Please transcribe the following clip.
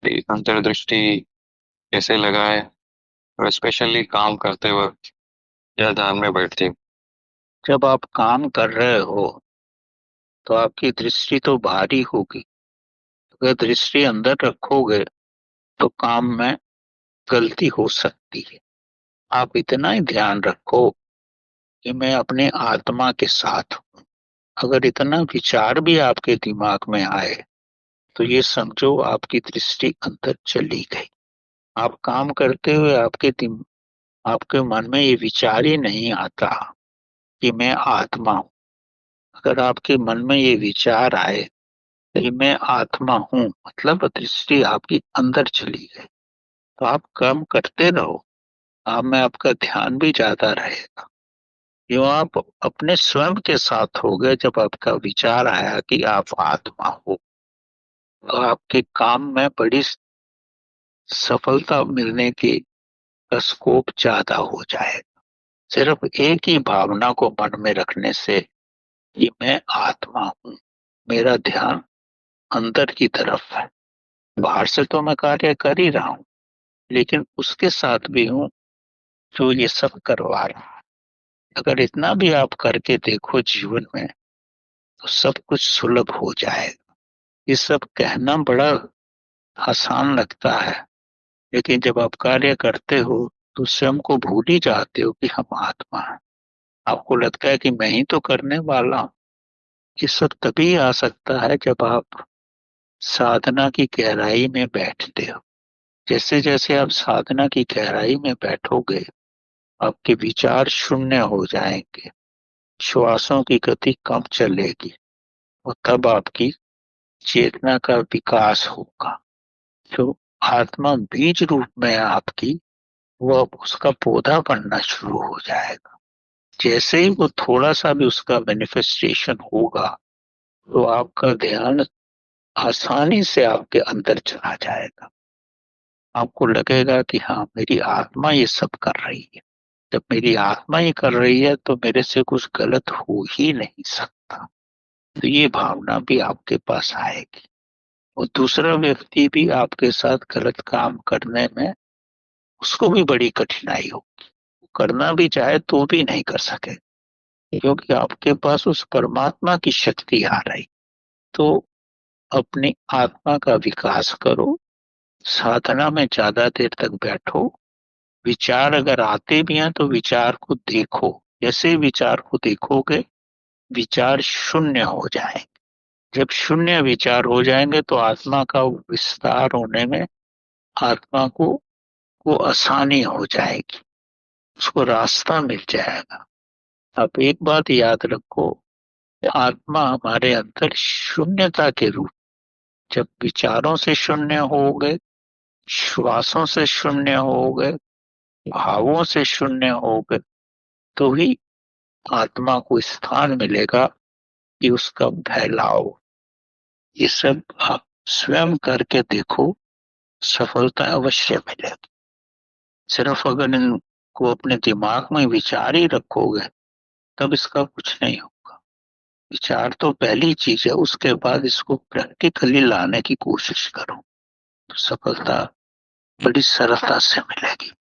एक अंतर्दृष्टि कैसे लगाए, और स्पेशली काम करते वक्त यह ध्यान में बैठती है। जब आप काम कर रहे हो तो आपकी दृष्टि तो बाहरी होगी। अगर दृष्टि अंदर रखोगे तो काम में गलती हो सकती है। आप इतना ही ध्यान रखो कि मैं अपने आत्मा के साथ हूँ। अगर इतना विचार भी आपके दिमाग में आए तो ये समझो आपकी दृष्टि अंदर चली गई। आप काम करते हुए आपके मन में ये विचार ही नहीं आता कि मैं आत्मा हूँ। अगर आपके मन में ये विचार आए कि मैं आत्मा हूँ, मतलब दृष्टि आपकी अंदर चली गई, तो आप काम करते रहो। आप में आपका ध्यान भी ज्यादा रहेगा। यो आप अपने स्वयं के साथ हो गए। जब आपका विचार आया कि आप आत्मा हो तो आपके काम में बड़ी सफलता मिलने की का स्कोप ज्यादा हो जाएगा। सिर्फ एक ही भावना को मन में रखने से कि मैं आत्मा हूँ, मेरा ध्यान अंदर की तरफ है। बाहर से तो मैं कार्य कर ही रहा हूँ, लेकिन उसके साथ भी हूँ जो ये सब करवा रहा है। अगर इतना भी आप करके देखो जीवन में तो सब कुछ सुलभ हो जाएगा। ये सब कहना बड़ा आसान लगता है, लेकिन जब आप कार्य करते हो तो स्वयं को भूल ही जाते हो कि हम आत्मा हैं। आपको लगता है कि मैं ही तो करने वाला हूँ। ये सब तभी आ सकता है जब आप साधना की गहराई में बैठते हो। जैसे जैसे आप साधना की गहराई में बैठोगे आपके विचार शून्य हो जाएंगे, श्वासों की गति कम चलेगी और तब आपकी चेतना का विकास होगा। जो आत्मा बीज रूप में है आपकी, वह उसका पौधा बनना शुरू हो जाएगा। जैसे ही वो थोड़ा सा भी उसका मैनिफेस्टेशन होगा तो आपका ध्यान आसानी से आपके अंदर चला जाएगा। आपको लगेगा कि हाँ, मेरी आत्मा ये सब कर रही है। जब मेरी आत्मा ही कर रही है तो मेरे से कुछ गलत हो ही नहीं सकता। तो ये भावना भी आपके पास आएगी और दूसरा व्यक्ति भी आपके साथ गलत काम करने में उसको भी बड़ी कठिनाई होगी। करना भी चाहे तो भी नहीं कर सके, क्योंकि आपके पास उस परमात्मा की शक्ति आ रही। तो अपनी आत्मा का विकास करो, साधना में ज्यादा देर तक बैठो। विचार अगर आते भी हैं तो विचार को देखो। जैसे ही विचार को देखोगे विचार शून्य हो जाएंगे। जब शून्य विचार हो जाएंगे तो आत्मा का विस्तार होने में आत्मा को आसानी हो जाएगी, उसको रास्ता मिल जाएगा। अब एक बात याद रखो, आत्मा हमारे अंदर शून्यता के रूप, जब विचारों से शून्य हो गए, श्वासों से शून्य हो गए, भावों से शून्य हो गए, तो ही आत्मा को स्थान मिलेगा कि उसका फैलाव। ये सब आप स्वयं करके देखो, सफलता अवश्य मिलेगी। सिर्फ अगर इनको अपने दिमाग में विचार ही रखोगे तब इसका कुछ नहीं होगा। विचार तो पहली चीज है, उसके बाद इसको प्रैक्टिकली लाने की कोशिश करो तो सफलता बड़ी सरलता से मिलेगी।